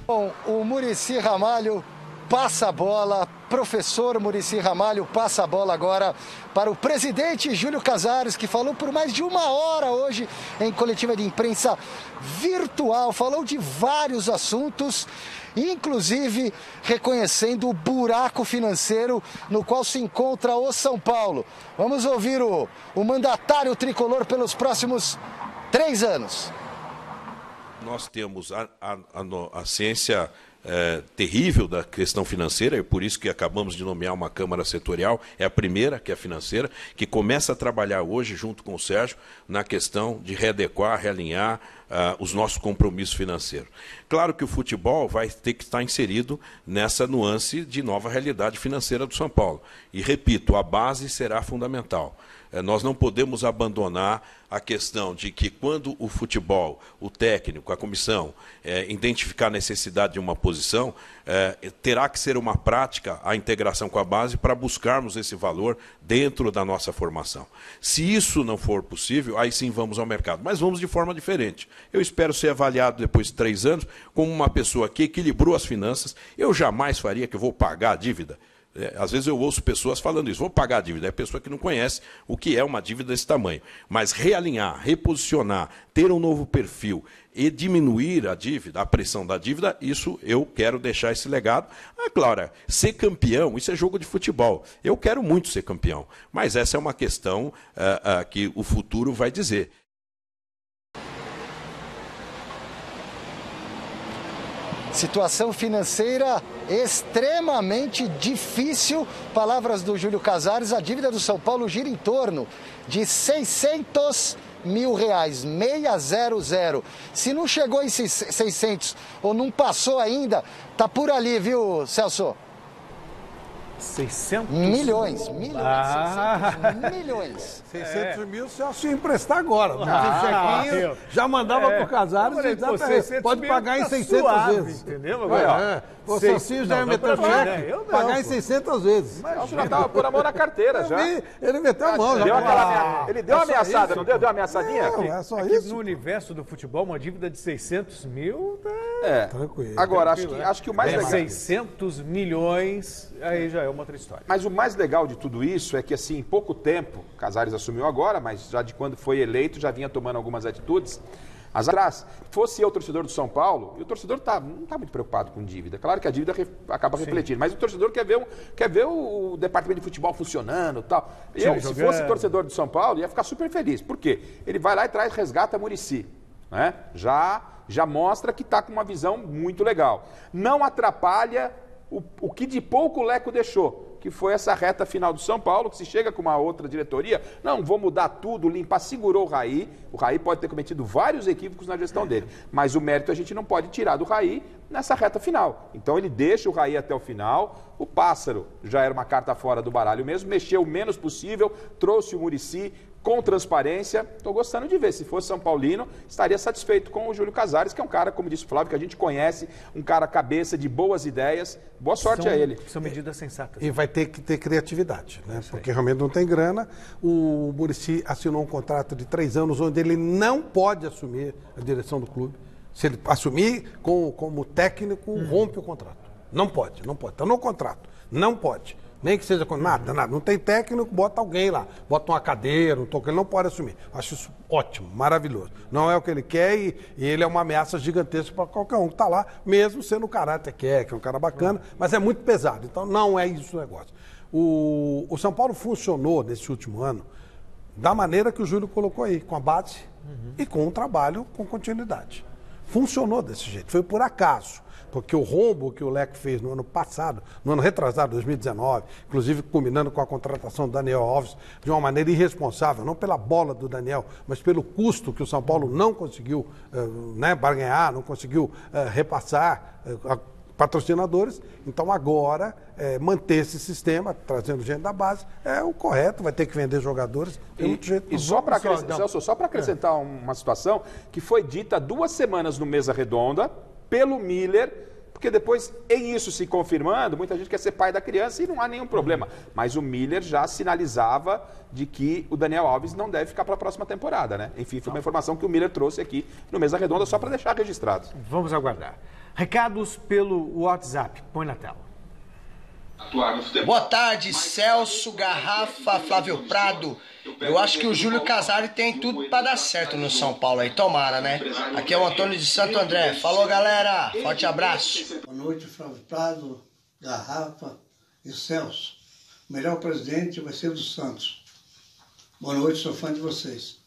Bom, o Muricy Ramalho passa a bola, professor Muricy Ramalho passa a bola agora para o presidente Júlio Casares, que falou por mais de 1 hora hoje em coletiva de imprensa virtual, falou de vários assuntos, inclusive reconhecendo o buraco financeiro no qual se encontra o São Paulo. Vamos ouvir o mandatário tricolor pelos próximos 3 anos. Nós temos a ciência terrível da questão financeira, e por isso que acabamos de nomear uma Câmara Setorial, é a primeira, que é a financeira, que começa a trabalhar hoje, junto com o Sérgio, na questão de readequar, realinhar os nossos compromissos financeiros. Claro que o futebol vai ter que estar inserido nessa nuance de nova realidade financeira do São Paulo. E, repito, a base será fundamental. nós não podemos abandonar a questão de que quando o futebol, o técnico, a comissão, identificar a necessidade de uma posição, terá que ser uma prática a integração com a base para buscarmos esse valor dentro da nossa formação. Se isso não for possível, aí sim vamos ao mercado. Mas vamos de forma diferente. Eu espero ser avaliado depois de 3 anos como uma pessoa que equilibrou as finanças. Eu jamais faria que eu vou pagar a dívida. Às vezes eu ouço pessoas falando isso, vou pagar a dívida. É pessoa que não conhece o que é uma dívida desse tamanho. Mas realinhar, reposicionar, ter um novo perfil e diminuir a dívida, a pressão da dívida, isso eu quero deixar esse legado. Claro, ser campeão, isso é jogo de futebol. Eu quero muito ser campeão, mas essa é uma questão que o futuro vai dizer. Situação financeira extremamente difícil. Palavras do Júlio Casares, a dívida do São Paulo gira em torno de R$600 mil, 600. Se não chegou em 600 ou não passou ainda, tá por ali, viu, Celso? 600 milhões. 600 milhões. 600 mil, se eu emprestar agora. Já mandava pro Casares e pode pagar em 600 vezes. Entendeu? O Celcinho já ia meter cheque, pagar em 600 vezes. Mas já estava por a mão na carteira, já. Ele meteu a mão. Ele deu uma ameaçada, não deu? Deu uma ameaçadinha? Não, é só isso. isso. No universo do futebol, uma dívida de 600 mil... Tranquilo. Agora, acho que o mais legal... 600 milhões, aí já é uma outra história. Mas o mais legal de tudo isso é que, assim, em pouco tempo, Casares assumiu agora, mas já de quando foi eleito, já vinha tomando algumas atitudes. Atrás, fosse eu torcedor do São Paulo, e o torcedor não está muito preocupado com dívida. Claro que a dívida acaba refletindo, mas o torcedor quer ver o departamento de futebol funcionando e tal. Se fosse torcedor do São Paulo, ia ficar super feliz. Por quê? Ele vai lá e resgata Muricy. Né? Já mostra que está com uma visão muito legal. Não atrapalha o que de pouco o Leco deixou, que foi essa reta final do São Paulo, que se chega com uma outra diretoria, não, vou mudar tudo, limpar, segurou o Raí pode ter cometido vários equívocos na gestão dele, mas o mérito a gente não pode tirar do Raí nessa reta final. Então ele deixa o Raí até o final, o Pássaro já era uma carta fora do baralho mesmo, mexeu o menos possível, trouxe o Muricy com transparência. Estou gostando de ver, se fosse São Paulino, estaria satisfeito com o Júlio Casares, que é um cara, como disse o Flávio, que a gente conhece, um cara cabeça de boas ideias. Boa sorte a ele. São medidas sensatas. E vai ter que ter criatividade, né? Porque realmente não tem grana. O Muricy assinou um contrato de 3 anos, onde ele não pode assumir a direção do clube. Se ele assumir como técnico, rompe o contrato. Não pode. Está no contrato. Não pode. Nem que seja com nada. Não tem técnico, bota alguém lá. Bota uma cadeira, ele não pode assumir. Acho isso ótimo, maravilhoso. Não é o que ele quer e ele é uma ameaça gigantesca para qualquer um que está lá, mesmo sendo o caráter que é um cara bacana, mas é muito pesado. Então não é isso o negócio. O São Paulo funcionou nesse último ano da maneira que o Júlio colocou aí, com a base e com um trabalho com continuidade. Funcionou desse jeito, foi por acaso. Porque o rombo que o Leco fez no ano passado, no ano retrasado, 2019, inclusive combinando com a contratação do Daniel Alves de uma maneira irresponsável, não pela bola do Daniel, mas pelo custo que o São Paulo não conseguiu barganhar, não conseguiu repassar a patrocinadores. Então agora, manter esse sistema, trazendo gente da base, é o correto, vai ter que vender jogadores. E só para acrescentar uma situação que foi dita 2 semanas no Mesa Redonda, pelo Miller, porque depois, em isso se confirmando, muita gente quer ser pai da criança e não há nenhum problema. Mas o Miller já sinalizava de que o Daniel Alves não deve ficar para a próxima temporada, né? Enfim, foi uma informação que o Miller trouxe aqui no Mesa Redonda, só para deixar registrado. Vamos aguardar. Recados pelo WhatsApp. Põe na tela. Boa tarde, Celso, Garrafa, Flávio Prado. Eu acho que o Júlio Casares tem tudo para dar certo no São Paulo aí, tomara, né? Aqui é o Antônio de Santo André. Falou, galera. Forte abraço. Boa noite, Flávio Prado, Garrafa e Celso. O melhor presidente vai ser do Santos. Boa noite, sou fã de vocês.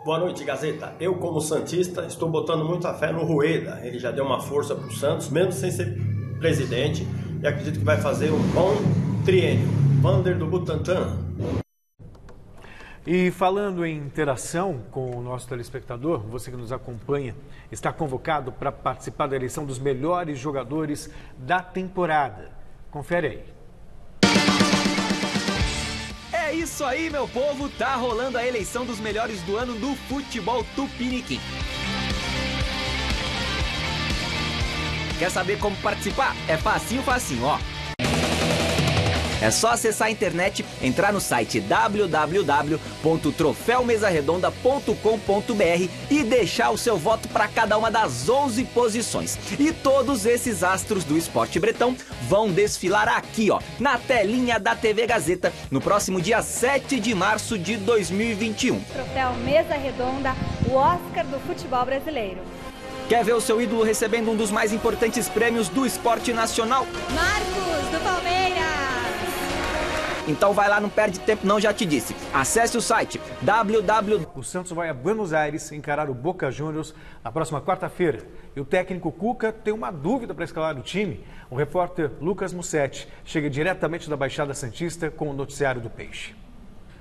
Boa noite, Gazeta. Eu, como santista, estou botando muita fé no Rueda. Ele já deu uma força para o Santos, mesmo sem ser presidente, e acredito que vai fazer um bom triênio. Vander do Butantã. E falando em interação com o nosso telespectador, você que nos acompanha, está convocado para participar da eleição dos melhores jogadores da temporada. Confere aí. É isso aí, meu povo! Tá rolando a eleição dos melhores do ano do futebol tupiniquim. Quer saber como participar? É facinho, ó. É só acessar a internet, entrar no site www.troféumesarredonda.com.br e deixar o seu voto para cada uma das 11 posições. E todos esses astros do esporte bretão vão desfilar aqui, ó, na telinha da TV Gazeta, no próximo dia 7 de março de 2021. Troféu Mesa Redonda, o Oscar do futebol brasileiro. Quer ver o seu ídolo recebendo um dos mais importantes prêmios do esporte nacional? Marcos, do Palmeiras! Então vai lá, não perde tempo não, já te disse. Acesse o site www. O Santos vai a Buenos Aires encarar o Boca Juniors na próxima quarta-feira. E o técnico Cuca tem uma dúvida para escalar o time. O repórter Lucas Mussetti chega diretamente da Baixada Santista com o noticiário do Peixe.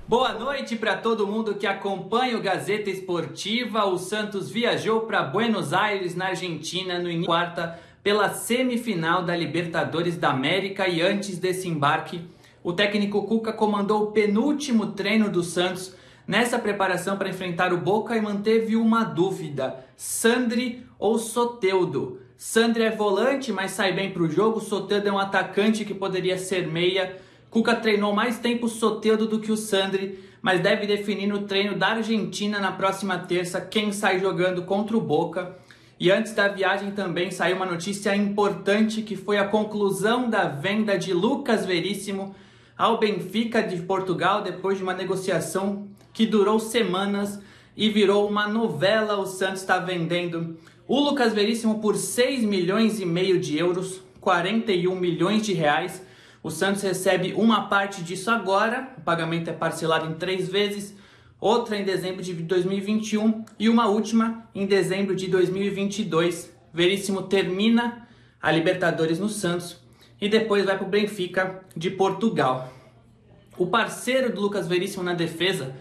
Boa noite para todo mundo que acompanha o Gazeta Esportiva. O Santos viajou para Buenos Aires, na Argentina, no quarta, pela semifinal da Libertadores da América. E antes desse embarque, o técnico Cuca comandou o penúltimo treino do Santos nessa preparação para enfrentar o Boca e manteve uma dúvida: Sandri ou Soteldo? Sandri é volante, mas sai bem para o jogo. Soteldo é um atacante que poderia ser meia. Cuca treinou mais tempo o Soteldo do que o Sandri, mas deve definir no treino da Argentina na próxima terça quem sai jogando contra o Boca. E antes da viagem também saiu uma notícia importante, que foi a conclusão da venda de Lucas Veríssimo ao Benfica de Portugal, depois de uma negociação que durou semanas e virou uma novela. O Santos está vendendo o Lucas Veríssimo por 6,5 milhões de euros, 41 milhões de reais. O Santos recebe uma parte disso agora, o pagamento é parcelado em 3 vezes, outra em dezembro de 2021 e uma última em dezembro de 2022. Veríssimo termina a Libertadores no Santos e depois vai para o Benfica de Portugal. O parceiro do Lucas Veríssimo na defesa,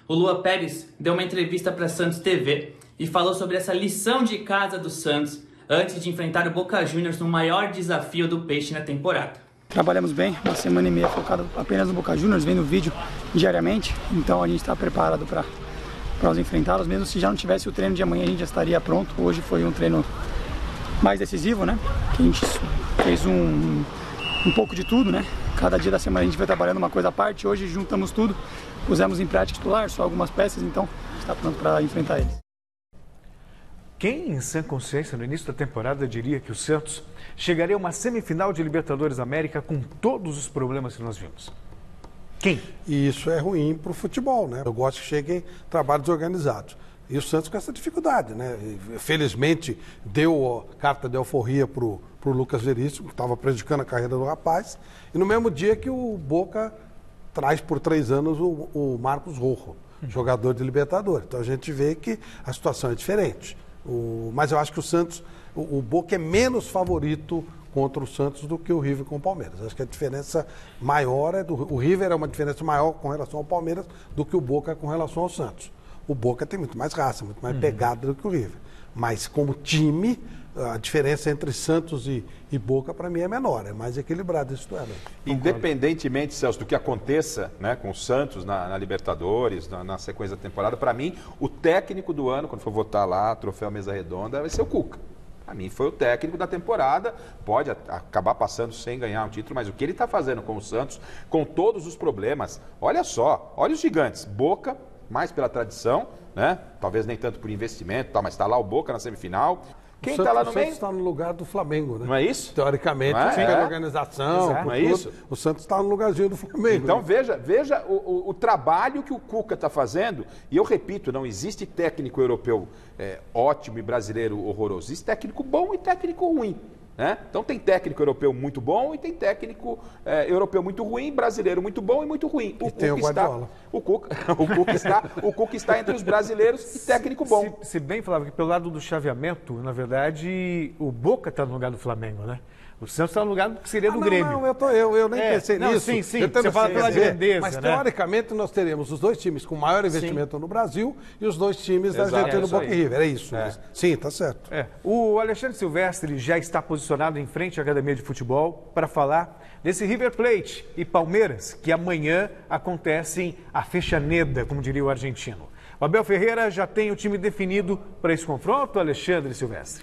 o Lua Pérez, deu uma entrevista para a Santos TV e falou sobre essa lição de casa do Santos antes de enfrentar o Boca Juniors no maior desafio do Peixe na temporada. Trabalhamos bem, uma semana e meia focado apenas no Boca Juniors, vendo vídeo diariamente, então a gente está preparado para os enfrentá-los. Mesmo se já não tivesse o treino de amanhã, a gente já estaria pronto. Hoje foi um treino mais decisivo, né? Que a gente fez um pouco de tudo, né? Cada dia da semana a gente vai trabalhando uma coisa à parte. Hoje juntamos tudo, pusemos em prática titular, só algumas peças, então está pronto para enfrentar eles. Quem, em sã consciência, no início da temporada, diria que o Santos chegaria a uma semifinal de Libertadores da América com todos os problemas que nós vimos? Quem? E isso é ruim para o futebol, né? Eu gosto que cheguem trabalhos organizados. E o Santos com essa dificuldade, né? Felizmente deu carta de alforria para o Lucas Veríssimo, que estava prejudicando a carreira do rapaz. E no mesmo dia que o Boca traz por 3 anos o Marcos Rojo, jogador de Libertadores. Então a gente vê que a situação é diferente. Mas eu acho que o Santos, o Boca é menos favorito contra o Santos do que o River com o Palmeiras. Acho que a diferença maior o River é uma diferença maior com relação ao Palmeiras do que o Boca com relação ao Santos. O Boca tem muito mais raça, muito mais pegada do que o River. Mas como time, a diferença entre Santos e Boca, para mim, é menor, é mais equilibrado esse duelo. Independentemente, Celso, do que aconteça, né, com o Santos na Libertadores, na sequência da temporada, para mim, o técnico do ano, quando for votar lá, troféu Mesa Redonda, vai ser o Cuca. Para mim, foi o técnico da temporada, pode acabar passando sem ganhar um título, mas o que ele está fazendo com o Santos, com todos os problemas, olha só, olha os gigantes, Boca, mais pela tradição, né? Talvez nem tanto por investimento, mas está lá o Boca na semifinal. Quem está lá no meio? O Santos está no lugar do Flamengo, né? Não é isso? Teoricamente, pela organização, por não é tudo, isso? o Santos está no lugarzinho do Flamengo. Então veja o trabalho que o Cuca está fazendo. E eu repito, não existe técnico europeu ótimo e brasileiro horroroso. Existe técnico bom e técnico ruim. Né? Então tem técnico europeu muito bom e tem técnico europeu muito ruim, brasileiro muito bom e muito ruim. O Cuca está entre os brasileiros e técnico bom. Se bem falava que pelo lado do chaveamento, na verdade, o Boca está no lugar do Flamengo, né? O Santos está no lugar que seria do Grêmio. Não, eu nem pensei nisso. Sim, você fala pela grandeza, mas, né? teoricamente, nós teremos os dois times com maior investimento no Brasil e os dois times da Argentina, Boca e River. É isso. Sim, tá certo. O Alexandre Silvestre já está posicionado em frente à Academia de Futebol para falar desse River Plate e Palmeiras, que amanhã acontecem a Fechaneda, como diria o argentino. O Abel Ferreira já tem o time definido para esse confronto, Alexandre Silvestre?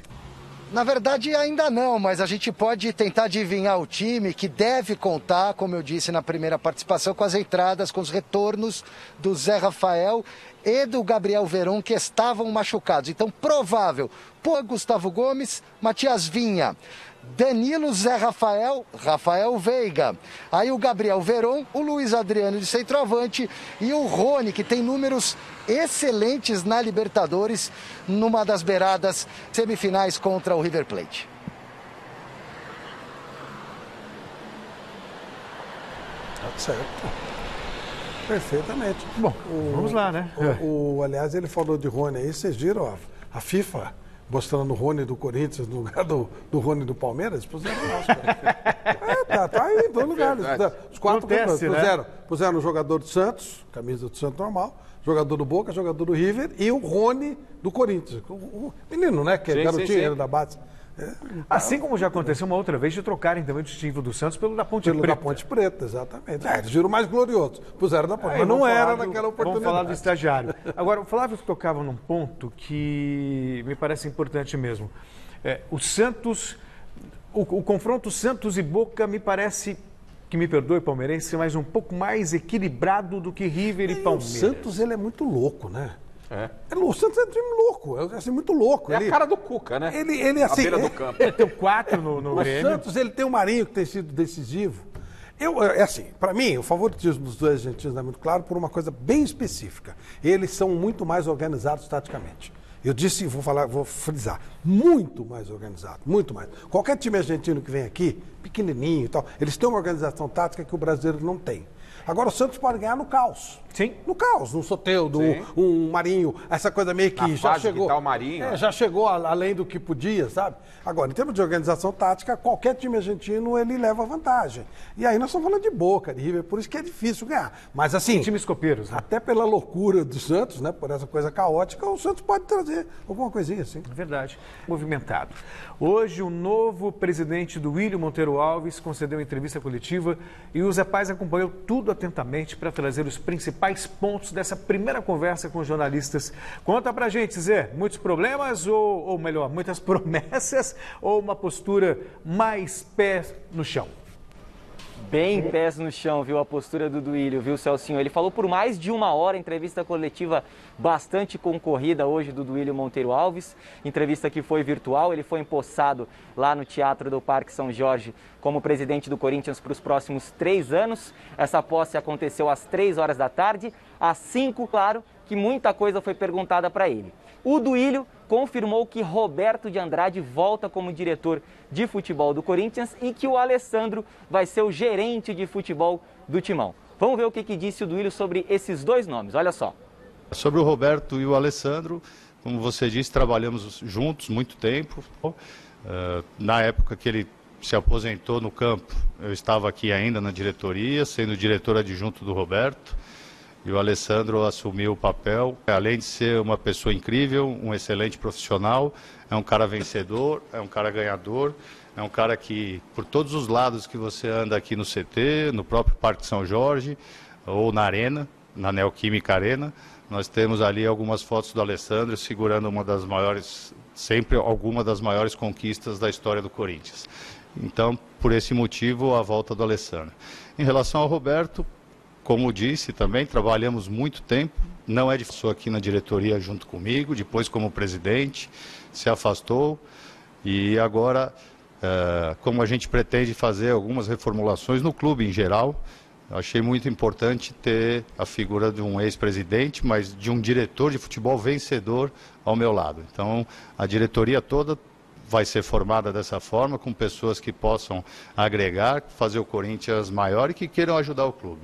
Na verdade, ainda não, mas a gente pode tentar adivinhar o time que deve contar, como eu disse na primeira participação, com as entradas, com os retornos do Zé Rafael e do Gabriel Veron, que estavam machucados. Então, provável, por Gustavo Gomes, Matias Vinha, Danilo, Zé Rafael, Rafael Veiga. Aí o Gabriel Veron, o Luiz Adriano de centroavante e o Rony, que tem números excelentes na Libertadores, numa das beiradas semifinais contra o River Plate. Certo. Perfeitamente. Bom, vamos lá, né? Aliás, ele falou de Rony aí, vocês viram a FIFA mostrando o Rony do Corinthians no lugar do Rony do Palmeiras? Puseram lá. Tá aí, em dois lugares. Os quatro puseram o jogador do Santos, camisa do Santos normal, jogador do Boca, jogador do River e o Rony do Corinthians. O menino, né? Que é garotinho da base. Assim como já aconteceu uma outra vez de trocarem também o distintivo do Santos pelo da Ponte Preta. Da Ponte Preta, exatamente. Eles viram mais glorioso. Puseram da Ponte, mas não era naquela oportunidade. Vamos falar do estagiário. Agora, o Flávio tocava num ponto que me parece importante mesmo. O Santos, o confronto Santos e Boca me parece, que me perdoe palmeirense, mas um pouco mais equilibrado do que River e Palmeiras. O Santos, ele é muito louco, né? O Santos é um time louco, é muito louco. É a cara do Cuca, né? Ele assim, a beira do campo. Ele tem 4 no Grêmio. O Santos, ele tem o Marinho, que tem sido decisivo. Assim, para mim, o favoritismo dos dois argentinos é muito claro por uma coisa bem específica. Eles são muito mais organizados taticamente. Eu disse, vou frisar, muito mais organizado, muito mais. Qualquer time argentino que vem aqui, pequenininho e tal, eles têm uma organização tática que o brasileiro não tem. Agora o Santos pode ganhar no caos. Sim. No caos, no Soteldo, um Marinho, essa coisa meio que já chegou. Que tá o Marinho, já chegou além do que podia, sabe? Agora, em termos de organização tática, qualquer time argentino ele leva vantagem. E aí nós estamos falando de Boca, de River, por isso que é difícil ganhar. Mas assim, times copeiros, né? Até pela loucura do Santos, né? Por essa coisa caótica, o Santos pode trazer alguma coisinha assim. Verdade. Movimentado. Hoje, o novo presidente do Duílio Monteiro Alves concedeu entrevista coletiva e o Zé Paz acompanhou tudo atentamente para trazer os principais pontos dessa primeira conversa com os jornalistas. Conta pra gente, Zé, muitos problemas ou melhor, muitas promessas ou uma postura mais pés no chão? Bem pés no chão, viu, a postura do Duílio, viu, Celcinho? Ele falou por mais de 1 hora, entrevista coletiva bastante concorrida hoje do Duílio Monteiro Alves, entrevista que foi virtual, ele foi empossado lá no Teatro do Parque São Jorge como presidente do Corinthians para os próximos 3 anos. Essa posse aconteceu às 3 horas da tarde, às 5, claro, que muita coisa foi perguntada para ele. O Duílio confirmou que Roberto de Andrade volta como diretor de futebol do Corinthians e que o Alessandro vai ser o gerente de futebol do Timão. Vamos ver o que disse o Duílio sobre esses 2 nomes, olha só. Sobre o Roberto e o Alessandro, como você disse, trabalhamos juntos muito tempo. Na época que ele se aposentou no campo, eu estava aqui ainda na diretoria, sendo diretor adjunto do Roberto. E o Alessandro assumiu o papel, além de ser uma pessoa incrível, um excelente profissional, é um cara vencedor, é um cara ganhador, é um cara que, por todos os lados que você anda aqui no CT, no próprio Parque São Jorge, ou na Arena, na Neoquímica Arena, nós temos ali algumas fotos do Alessandro segurando uma das maiores, sempre alguma das maiores conquistas da história do Corinthians. Então, por esse motivo, a volta do Alessandro. Em relação ao Roberto, como disse também, trabalhamos muito tempo, não é difícil aqui na diretoria junto comigo, depois como presidente, se afastou e agora, como a gente pretende fazer algumas reformulações no clube em geral, achei muito importante ter a figura de um ex-presidente, mas de um diretor de futebol vencedor ao meu lado. Então, a diretoria toda vai ser formada dessa forma, com pessoas que possam agregar, fazer o Corinthians maior e que queiram ajudar o clube.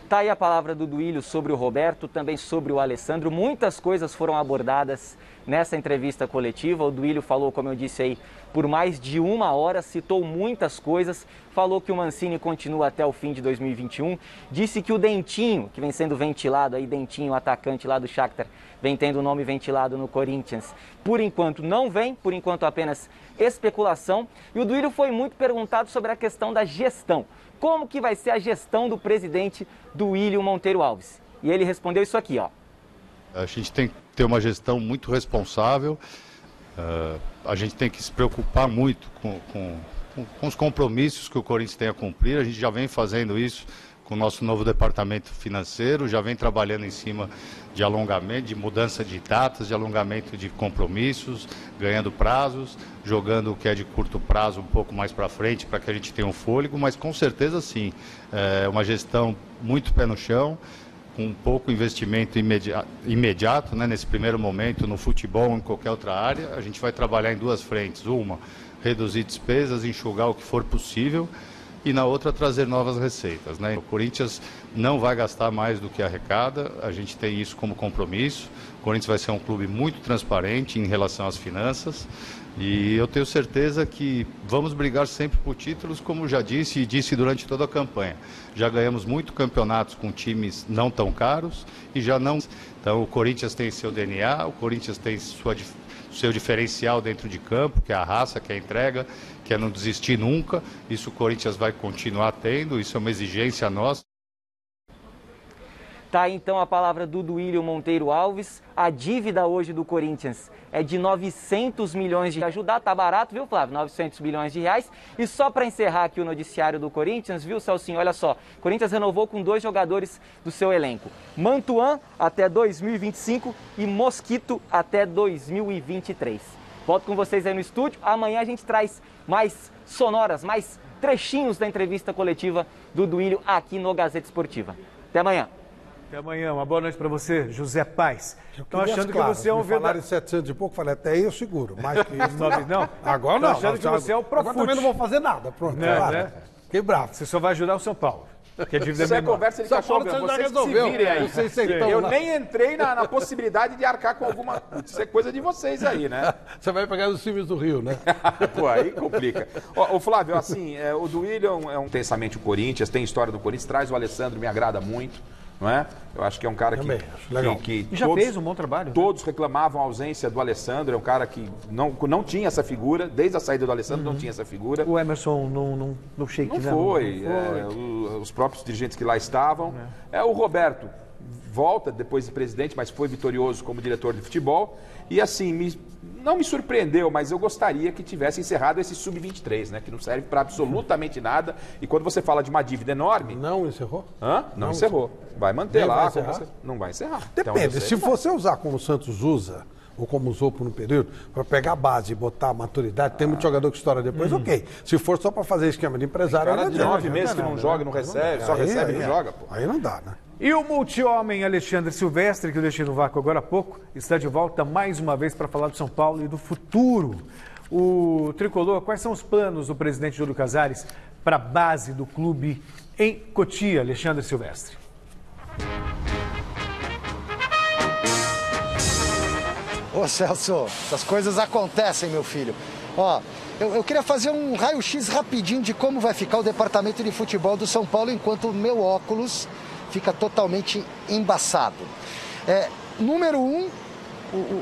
Tá aí a palavra do Duílio sobre o Roberto, também sobre o Alessandro. Muitas coisas foram abordadas nessa entrevista coletiva. O Duílio falou, como eu disse aí, por mais de 1 hora, citou muitas coisas, falou que o Mancini continua até o fim de 2021, disse que o Dentinho, que vem sendo ventilado aí, Dentinho, atacante lá do Shakhtar, vem tendo o nome ventilado no Corinthians, por enquanto não vem, por enquanto apenas especulação. E o Duílio foi muito perguntado sobre a questão da gestão. Como que vai ser a gestão do presidente Duílio Monteiro Alves? E ele respondeu isso aqui, ó. A gente tem que ter uma gestão muito responsável, a gente tem que se preocupar muito com os compromissos que o Corinthians tem a cumprir. A gente já vem fazendo isso com o nosso novo departamento financeiro, já vem trabalhando em cima de alongamento, de mudança de datas, de alongamento de compromissos, ganhando prazos, jogando o que é de curto prazo um pouco mais para frente para que a gente tenha um fôlego, mas com certeza sim, é uma gestão muito pé no chão, com pouco investimento imediato, né, nesse primeiro momento, no futebol ou em qualquer outra área. A gente vai trabalhar em 2 frentes: uma, reduzir despesas, enxugar o que for possível, e na outra, trazer novas receitas, né? O Corinthians não vai gastar mais do que arrecada, a gente tem isso como compromisso. O Corinthians vai ser um clube muito transparente em relação às finanças, e eu tenho certeza que vamos brigar sempre por títulos, como já disse e disse durante toda a campanha. Já ganhamos muitos campeonatos com times não tão caros e já não... Então o Corinthians tem seu DNA, o Corinthians tem seu diferencial dentro de campo, que é a raça, que é a entrega, que é não desistir nunca. Isso o Corinthians vai continuar tendo, isso é uma exigência nossa. Tá aí então a palavra do Duílio Monteiro Alves. A dívida hoje do Corinthians é de 900 milhões de reais. Ajudar tá barato, viu, Flávio? 900 milhões de reais. E só para encerrar aqui o noticiário do Corinthians, viu, Celcinho? Olha só, o Corinthians renovou com 2 jogadores do seu elenco. Mantuan até 2025 e Mosquito até 2023. Volto com vocês aí no estúdio. Amanhã a gente traz mais sonoras, mais trechinhos da entrevista coletiva do Duílio aqui no Gazeta Esportiva. Até amanhã. Até amanhã, uma boa noite para você, José Paes. Estão achando que você é um verdadeiro... Falaram em 700 e pouco, falei, até aí eu seguro. Mais que isso, não. Agora não. Estão achando que você é o Profute. Agora também não vou fazer nada, pronto. Não, né? Fiquei bravo. Você só vai ajudar o São Paulo. Que a dívida Isso é é conversa de cachorro, vocês se virem aí. Eu nem entrei na possibilidade de arcar com alguma... Isso é coisa de vocês aí, né? Você vai pegar os times do Rio, né? Pô, aí complica. O Flávio, assim, o Duílio é intensamente o Corinthians, tem história do Corinthians, traz o Alessandro, me agrada muito. Não é? Eu acho que é um cara que já fez um bom trabalho. Todos reclamavam a ausência do Alessandro, é um cara que não tinha essa figura, desde a saída do Alessandro não tinha essa figura. O Emerson não shake, não foi. Os próprios dirigentes que lá estavam. O Roberto volta depois de presidente, mas foi vitorioso como diretor de futebol. E assim, não me surpreendeu, mas eu gostaria que tivesse encerrado esse Sub-23, né? Que não serve para absolutamente nada. E quando você fala de uma dívida enorme... Não encerrou? Não encerrou. Vai manter lá. Não vai encerrar. Depende. Se você usar como o Santos usa, ou como usou por um período, para pegar a base e botar a maturidade, tem muito jogador que estoura depois, ok. Se for só para fazer esquema de empresário... Cara de 9 meses que não joga, não recebe, só recebe e não joga. Pô. Aí não dá, né? E o multi-homem Alexandre Silvestre, que eu deixei no vácuo agora há pouco, está de volta mais uma vez para falar do São Paulo e do futuro. O Tricolor, quais são os planos do presidente Júlio Casares para a base do clube em Cotia, Alexandre Silvestre? Ô Celso, essas coisas acontecem, meu filho. Ó, eu queria fazer um raio-x rapidinho de como vai ficar o departamento de futebol do São Paulo enquanto o meu óculos fica totalmente embaçado. Número 1,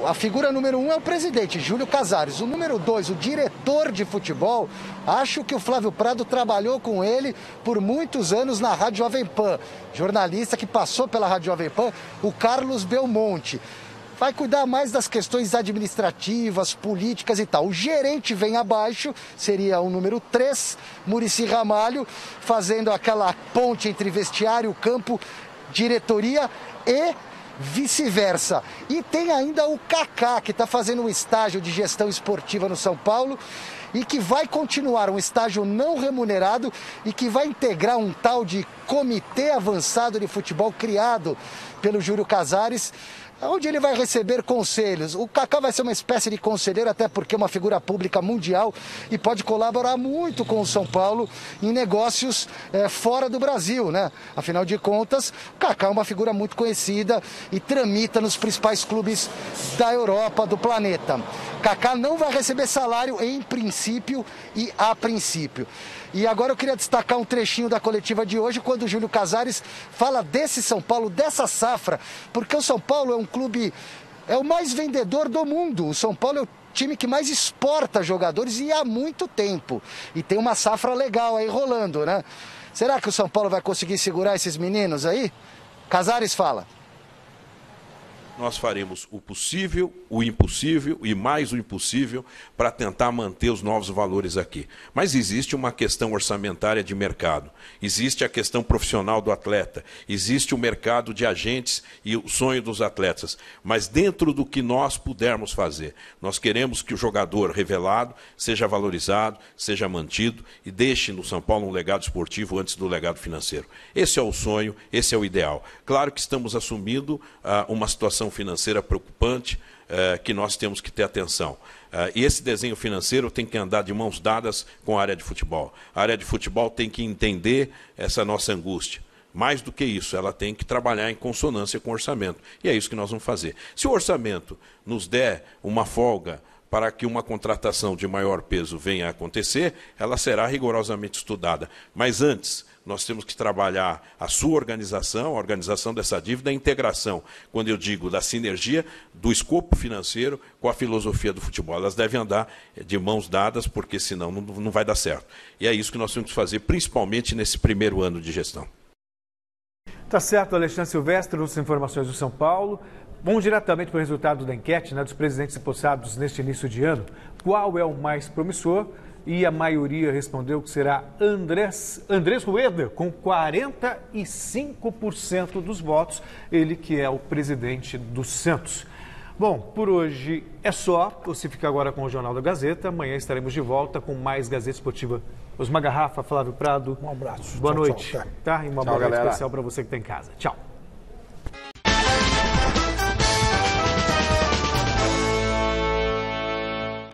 a figura número 1 é o presidente, Júlio Casares. O número 2, o diretor de futebol, acho que o Flávio Prado trabalhou com ele por muitos anos na Rádio Jovem Pan. Jornalista que passou pela Rádio Jovem Pan, o Carlos Belmonte. Vai cuidar mais das questões administrativas, políticas e tal. O gerente vem abaixo, seria o número 3, Muricy Ramalho, fazendo aquela ponte entre vestiário, campo, diretoria e vice-versa. E tem ainda o Kaká, que está fazendo um estágio de gestão esportiva no São Paulo. e que vai continuar um estágio não remunerado e que vai integrar um tal de comitê avançado de futebol criado pelo Júlio Casares, onde ele vai receber conselhos. O Kaká vai ser uma espécie de conselheiro, até porque é uma figura pública mundial e pode colaborar muito com o São Paulo em negócios fora do Brasil, né? Afinal de contas, o Kaká é uma figura muito conhecida e tramita nos principais clubes da Europa, do planeta. Kaká não vai receber salário em princípio e a princípio. E agora eu queria destacar um trechinho da coletiva de hoje, quando o Júlio Casares fala desse São Paulo, dessa safra, porque o São Paulo é um clube, é o mais vendedor do mundo. O São Paulo é o time que mais exporta jogadores e há muito tempo. E tem uma safra legal aí rolando, né? Será que o São Paulo vai conseguir segurar esses meninos aí? Casares fala. Nós faremos o possível, o impossível e mais o impossível para tentar manter os novos valores aqui. Mas existe uma questão orçamentária de mercado, existe a questão profissional do atleta, existe o mercado de agentes e o sonho dos atletas. Mas dentro do que nós pudermos fazer, nós queremos que o jogador revelado seja valorizado, seja mantido e deixe no São Paulo um legado esportivo antes do legado financeiro. Esse é o sonho, esse é o ideal. Claro que estamos assumindo uma situação financeira preocupante, que nós temos que ter atenção. E esse desenho financeiro tem que andar de mãos dadas com a área de futebol. A área de futebol tem que entender essa nossa angústia. Mais do que isso, ela tem que trabalhar em consonância com o orçamento. E é isso que nós vamos fazer. Se o orçamento nos der uma folga para que uma contratação de maior peso venha a acontecer, ela será rigorosamente estudada. Mas antes, nós temos que trabalhar a sua organização, a organização dessa dívida, a integração, quando eu digo da sinergia do escopo financeiro com a filosofia do futebol. Elas devem andar de mãos dadas, porque senão não vai dar certo. E é isso que nós temos que fazer, principalmente nesse primeiro ano de gestão. Tá certo, Alexandre Silvestre, nossas informações do São Paulo. Vamos diretamente para o resultado da enquete, né, dos presidentes empossados neste início de ano. Qual é o mais promissor? E a maioria respondeu que será Andrés Rueda, com 45% dos votos, ele que é o presidente do Santos. Bom, por hoje é só. Você fica agora com o Jornal da Gazeta. Amanhã estaremos de volta com mais Gazeta Esportiva. Osmar Garrafa, Flávio Prado. Um abraço. Boa noite. Tchau. Tá? E uma boa noite especial para você que está em casa. Tchau.